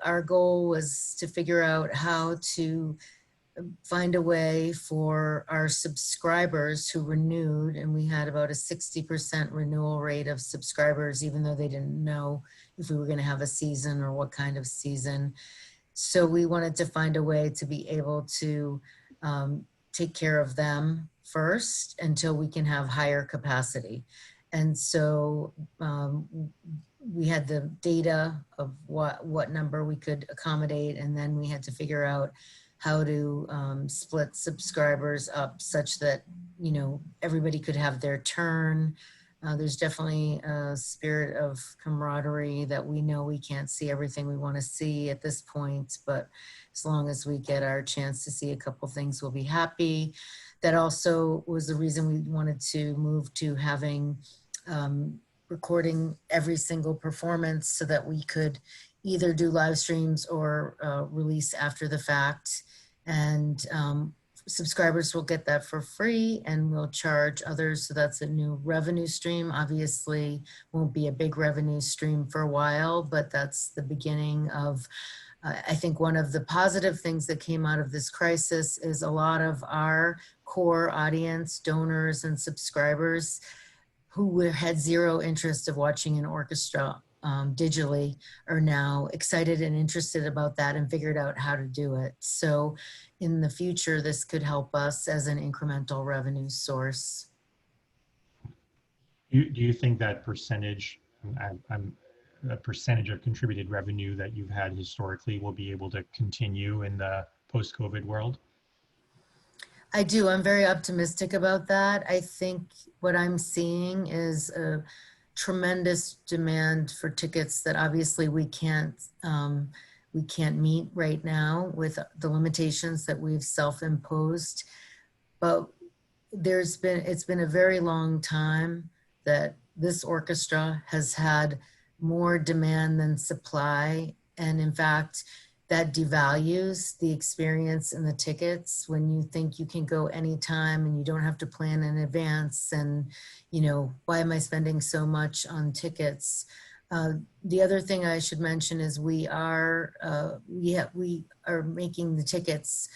our goal was to figure out how to find a way for our subscribers who renewed, and we had about a 60% renewal rate of subscribers, even though they didn't know if we were going to have a season or what kind of season. So we wanted to find a way to be able to take care of them first until we can have higher capacity. And so we had the data of what number we could accommodate, and then we had to figure out how to split subscribers up such that, you know, everybody could have their turn. There's definitely a spirit of camaraderie that we know we can't see everything we want to see at this point, but as long as we get our chance to see a couple things, we'll be happy. That also was the reason we wanted to move to having recording every single performance so that we could either do live streams or release after the fact. And subscribers will get that for free, and we'll charge others. So that's a new revenue stream. Obviously won't be a big revenue stream for a while, but that's the beginning of, I think one of the positive things that came out of this crisis is a lot of our core audience, donors and subscribers who had zero interest of watching an orchestra digitally are now excited and interested about that and figured out how to do it. So in the future, this could help us as an incremental revenue source. Do you think that percentage, a percentage of contributed revenue that you've had historically will be able to continue in the post-COVID world? I do. I'm very optimistic about that. I think what I'm seeing is a tremendous demand for tickets that obviously we can't meet right now with the limitations that we've self-imposed. But it's been a very long time that this orchestra has had more demand than supply. And in fact, that devalues the experience and the tickets when you think you can go anytime and you don't have to plan in advance. And, you know, why am I spending so much on tickets? The other thing I should mention is we are making the tickets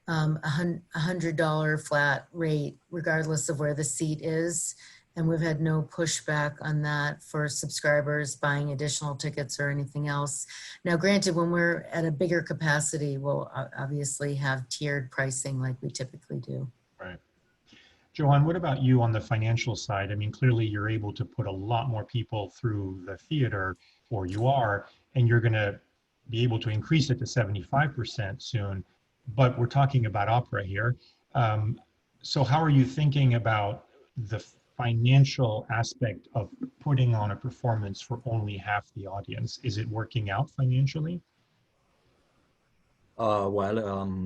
$100 flat rate, regardless of where the seat is. And we've had no pushback on that for subscribers buying additional tickets or anything else. Now, granted, when we're at a bigger capacity, we'll obviously have tiered pricing like we typically do. Right. Joanne, what about you on the financial side? I mean, clearly you're able to put a lot more people through the theater, or you are, and you're going to be able to increase it to 75% soon. but we're talking about opera here. So how are you thinking about the financial aspect of putting on a performance for only half the audience? Is it working out financially? Opera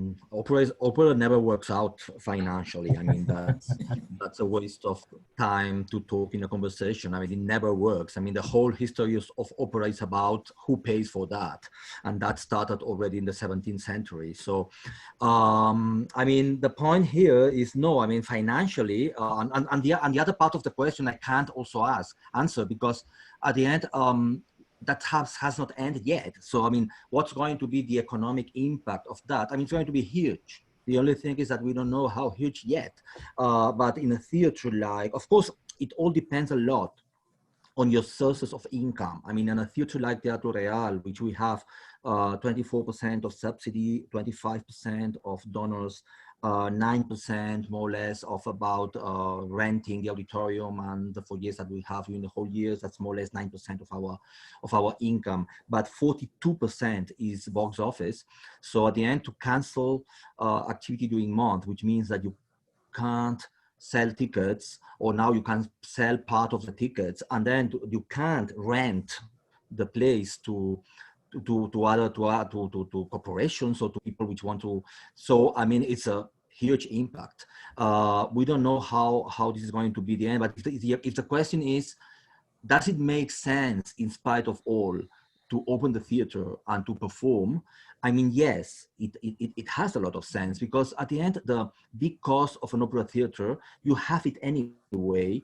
never works out financially. I mean, that's a waste of time to talk in a conversation. I mean, it never works. I mean, the whole history of opera is about who pays for that. And that started already in the 17th century. So, I mean, the point here is no, I mean, financially, and the other part of the question I can't also answer because at the end, that has not ended yet. So, I mean, what's going to be the economic impact of that? I mean, it's going to be huge. The only thing is that we don't know how huge yet. But in a theater like, of course, it all depends a lot on your sources of income. I mean, in a theater like Teatro Real, which we have 24% of subsidy, 25% of donors, 9% more or less of about renting the auditorium and the 4 years that we have in the whole years, that's more or less 9% of our income, but 42% is box office. So at the end, to cancel activity during month, which means that you can't sell tickets, or now you can sell part of the tickets, and then you can't rent the place to corporations or to people which want to. So I mean, it's a huge impact. We don't know how this is going to be the end, but if the question is, does it make sense in spite of all to open the theater and to perform? I mean, yes, it has a lot of sense, because at the end, the big cost of an opera theater, you have it anyway,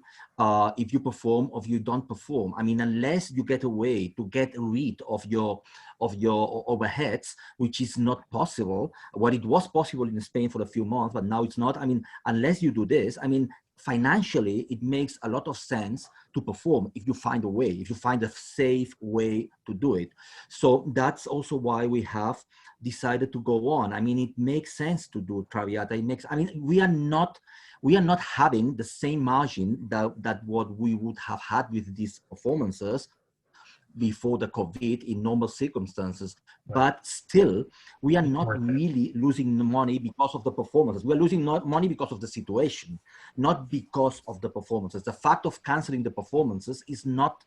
if you perform or if you don't perform. I mean, unless you get a way to get rid of your overheads, which is not possible. Well, it was possible in Spain for a few months, but now it's not. I mean, unless you do this, I mean, financially, it makes a lot of sense to perform if you find a way, if you find a safe way to do it. So that's also why we have decided to go on. I mean, it makes sense to do Traviata. I mean, we are not having the same margin that what we would have had with these performances before the COVID in normal circumstances, but still we are not really losing money because of the performances. We are losing money because of the situation, not because of the performances. The fact of canceling the performances is not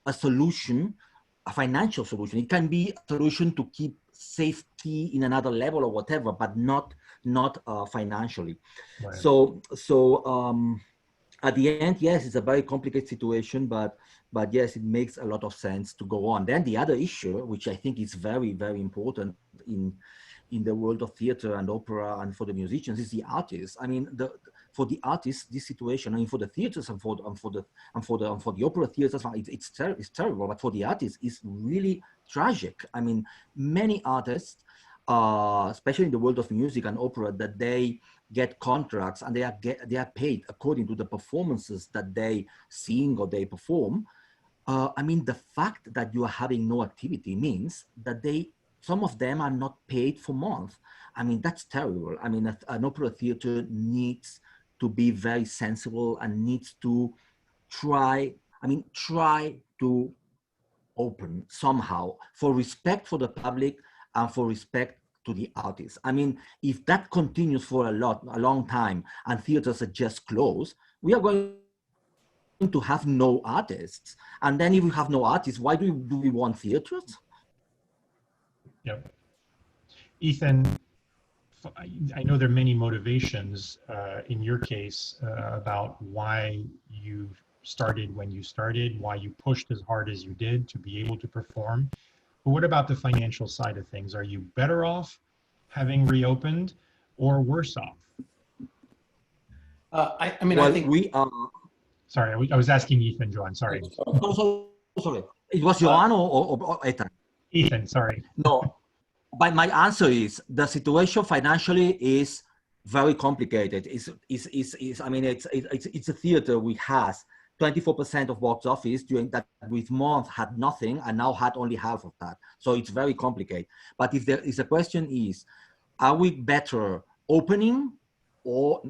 a solution, a financial solution. It can be a solution to keep safety in another level or whatever, but not financially. Right. So at the end, yes, it's a very complicated situation, but yes, it makes a lot of sense to go on. Then the other issue, which I think is very, very important in the world of theater and opera and for the musicians, is the artists. I mean, for the artists, this situation, I mean, for the theaters and for the opera theaters, it's terrible. But for the artists, it's really tragic. I mean, many artists, especially in the world of music and opera, that they get contracts and they are paid according to the performances that they sing or they perform. I mean, the fact that you are having no activity means that some of them are not paid for months. I mean, that's terrible. I mean, an opera theater needs to be very sensible and needs to try to open somehow for respect for the public and for respect to the artists. I mean, if that continues for a long time and theaters are just closed, we are going to have no artists. And then if we have no artists, why do we want theaters? Yep. Ethan, I know there are many motivations in your case about why you started when you started, why you pushed as hard as you did to be able to perform. But what about the financial side of things? Are you better off having reopened or worse off? I mean, well, I think we are. Sorry, I was asking Ethan, Joan. Sorry. Sorry. It was Joan or Ethan? Ethan, sorry. No, but my answer is the situation financially is very complicated. I mean, it's a theater which has 24% of box office during that with month had nothing and now had only half of that. So it's very complicated. But if there is a question is, are we better opening or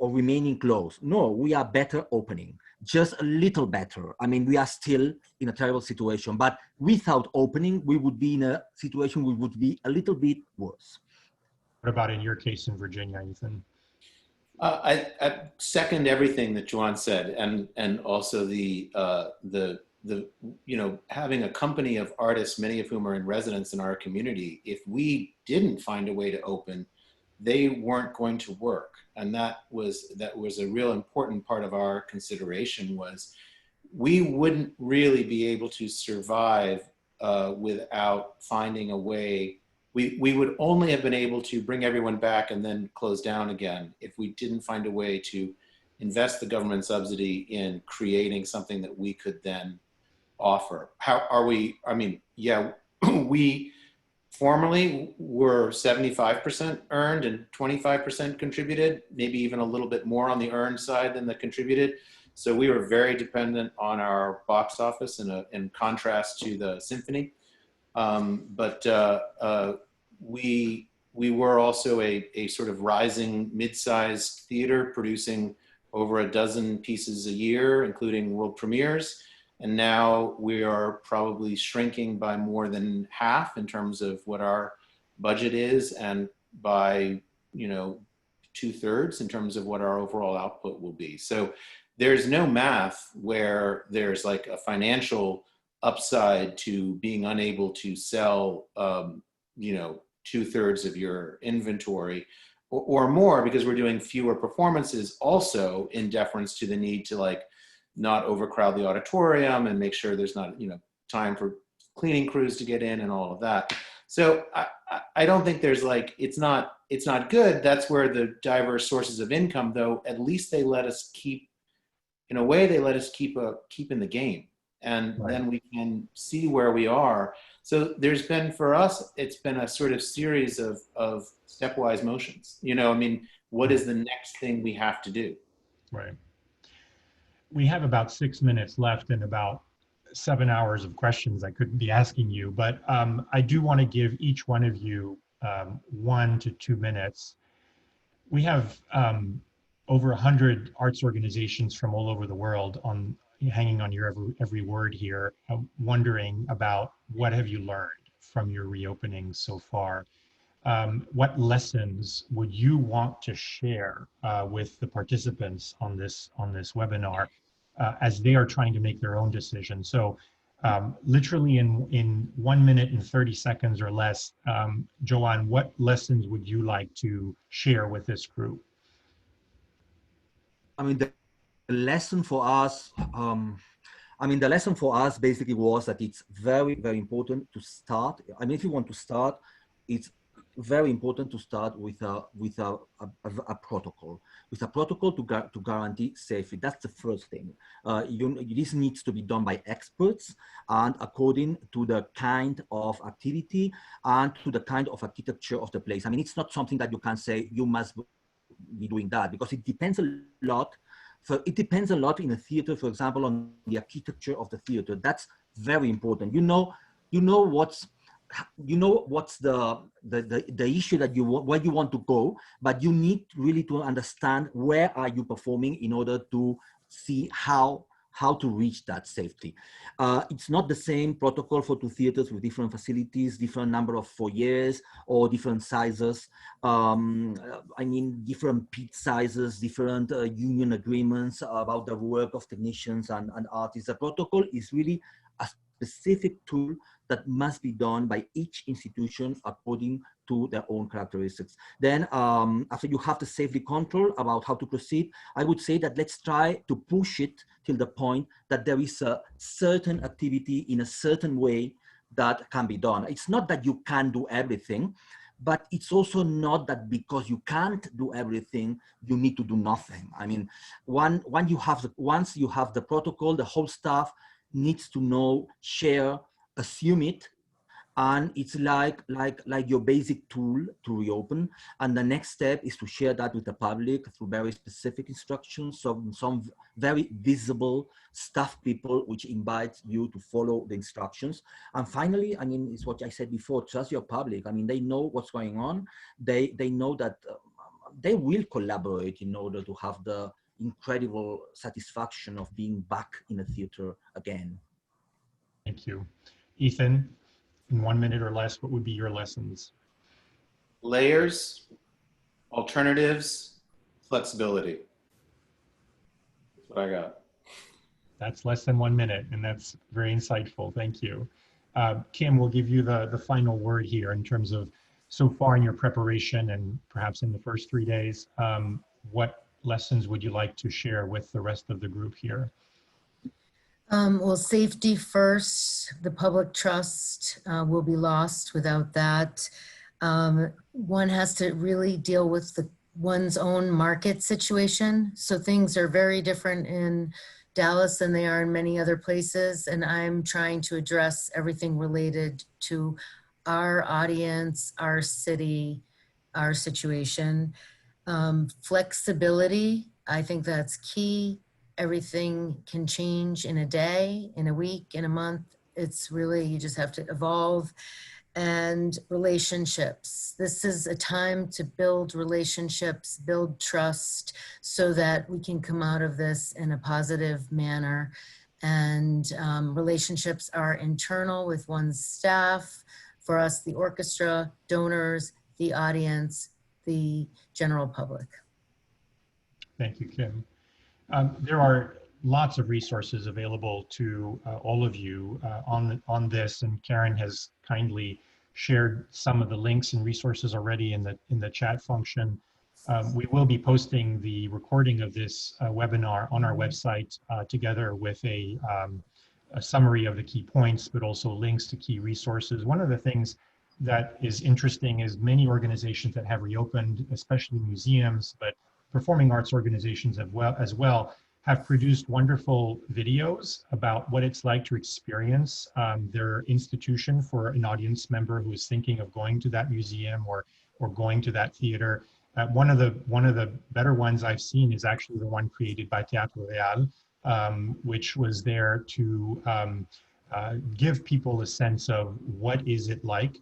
remaining closed? No, we are better opening, just a little better. I mean, we are still in a terrible situation, but without opening, we would be in a situation we would be a little bit worse. What about in your case in Virginia, Ethan? I second everything that Juan said, and also the having a company of artists, many of whom are in residence in our community. If we didn't find a way to open, they weren't going to work, and that was a real important part of our consideration. Was we wouldn't really be able to survive without finding a way. We would only have been able to bring everyone back and then close down again if we didn't find a way to invest the government subsidy in creating something that we could then offer. How are we? I mean, yeah, we formerly were 75% earned and 25% contributed, maybe even a little bit more on the earned side than the contributed. So we were very dependent on our box office in contrast to the symphony. But we were also a sort of rising mid-sized theater producing over a dozen pieces a year, including world premieres. And now we are probably shrinking by more than half in terms of what our budget is, and by 2/3 in terms of what our overall output will be. So there's no math where there's like a financial upside to being unable to sell 2/3 of your inventory or more, because we're doing fewer performances, also in deference to the need to like not overcrowd the auditorium and make sure there's not time for cleaning crews to get in and all of that. So I don't think there's like it's not good. That's where the diverse sources of income, though, at least they let us keep, in a way, they let us keep in the game, and Right. Then we can see where we are. So there's been, for us, it's been a sort of series of stepwise motions. I mean, what is the next thing we have to do? Right. We have about 6 minutes left and about 7 hours of questions I could be asking you, but I do want to give each one of you 1 to 2 minutes. We have over 100 arts organizations from all over the world hanging on your every word here, wondering about what have you learned from your reopening so far. What lessons would you want to share with the participants on this webinar as they are trying to make their own decision? So literally in 1 minute and 30 seconds or less, Joanne, what lessons would you like to share with this group? I mean, the lesson for us, the lesson for us basically was that it's very, very important to start. I mean, if you want to start, it's very important to start with a protocol, to guarantee safety. That's the first thing. This needs to be done by experts and according to the kind of activity and to the kind of architecture of the place. I mean, it's not something that you can say you must be doing that, because it depends a lot. So it depends a lot in a theater, for example, on the architecture of the theater. That's very important. You know what's the issue that where you want to go, but you need really to understand where are you performing in order to see how to reach that safety. It's not the same protocol for 2 theaters with different facilities, different number of foyers, or different sizes. I mean, different pit sizes, different union agreements about the work of technicians and artists. The protocol is really a specific tool that must be done by each institution according to their own characteristics. Then after you have the safety control about how to proceed, I would say that let's try to push it till the point that there is a certain activity in a certain way that can be done. It's not that you can do everything, but it's also not that because you can't do everything, you need to do nothing. I mean, once you have the protocol, the whole staff needs to know, share, assume it, and it's like your basic tool to reopen. And the next step is to share that with the public through very specific instructions, so some very visible staff people which invite you to follow the instructions. And finally, I mean, it's what I said before, trust your public. I mean, they know what's going on. They know that they will collaborate in order to have the incredible satisfaction of being back in a theater again. Thank you. Ethan, in 1 minute or less, what would be your lessons? layers, alternatives, flexibility. That's what I got. That's less than 1 minute, and that's very insightful. Thank you. Kim, we'll give you the final word here in terms of so far in your preparation and perhaps in the first 3 days, what lessons would you like to share with the rest of the group here? Well, safety first. The public trust will be lost without that. One has to really deal with one's own market situation. So things are very different in Dallas than they are in many other places. And I'm trying to address everything related to our audience, our city, our situation. Flexibility, I think that's key. Everything can change in a day, in a week, in a month. It's really, you just have to evolve. And relationships. This is a time to build relationships, build trust so that we can come out of this in a positive manner. And relationships are internal with one's staff, for us, the orchestra, donors, the audience, the general public. Thank you, Kim. There are lots of resources available to all of you on this, and Karen has kindly shared some of the links and resources already in the chat function. We will be posting the recording of this webinar on our website together with a summary of the key points, but also links to key resources. One of the things that is interesting is many organizations that have reopened, especially museums, but performing arts organizations as well, have produced wonderful videos about what it's like to experience their institution for an audience member who is thinking of going to that museum or going to that theater. One of the better ones I've seen is actually the one created by Teatro Real, which was there to give people a sense of what is it like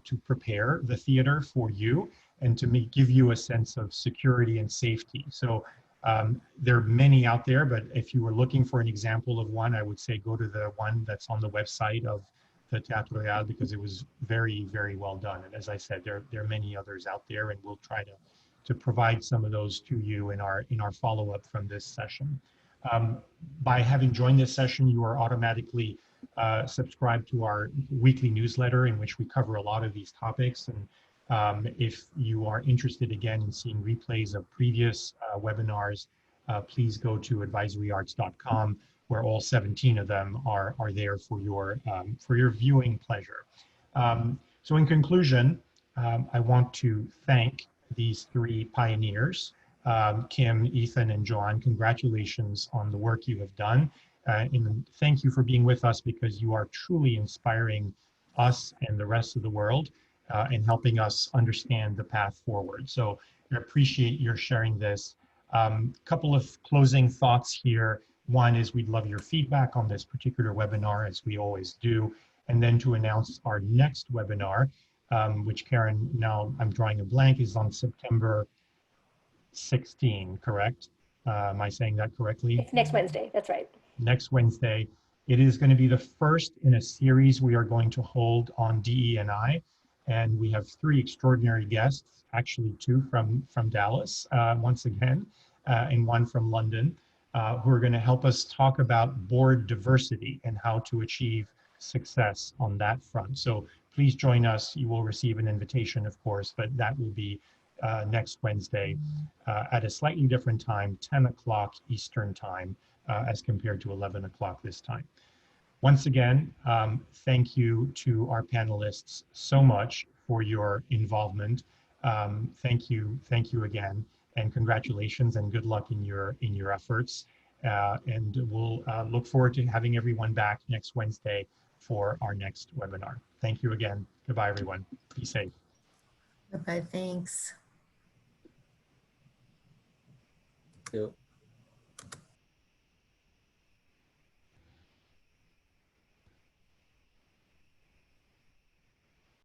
to prepare the theater for you and to give you a sense of security and safety. So there are many out there, but if you were looking for an example of one, I would say go to the one that's on the website of the Teatro Real, because it was very, very well done. And as I said, there are many others out there, and we'll try to provide some of those to you in our follow-up from this session. By having joined this session, you are automatically subscribed to our weekly newsletter in which we cover a lot of these topics. And if you are interested again in seeing replays of previous webinars, please go to advisoryarts.com, where all 17 of them are there for your viewing pleasure. So in conclusion, I want to thank these three pioneers, Kim, Ethan, and Joan. Congratulations on the work you have done. And thank you for being with us, because you are truly inspiring us and the rest of the world and helping us understand the path forward. So I appreciate your sharing this. Couple of closing thoughts here. One is we'd love your feedback on this particular webinar, as we always do. And then to announce our next webinar, which Karen, now I'm drawing a blank, is on September 16, correct? Am I saying that correctly? It's next Wednesday, that's right. Next Wednesday. It is going to be the first in a series we are going to hold on DE&I. And we have three extraordinary guests, actually two from Dallas, once again, and one from London, who are going to help us talk about board diversity and how to achieve success on that front. So please join us. You will receive an invitation, of course, but that will be next Wednesday at a slightly different time, 10 o'clock Eastern time, as compared to 11 o'clock this time. Once again, thank you to our panelists so much for your involvement. Thank you again, and congratulations and good luck in your efforts. And we'll look forward to having everyone back next Wednesday for our next webinar. Thank you again. Goodbye, everyone. Be safe. Bye-bye, thanks. Thank you.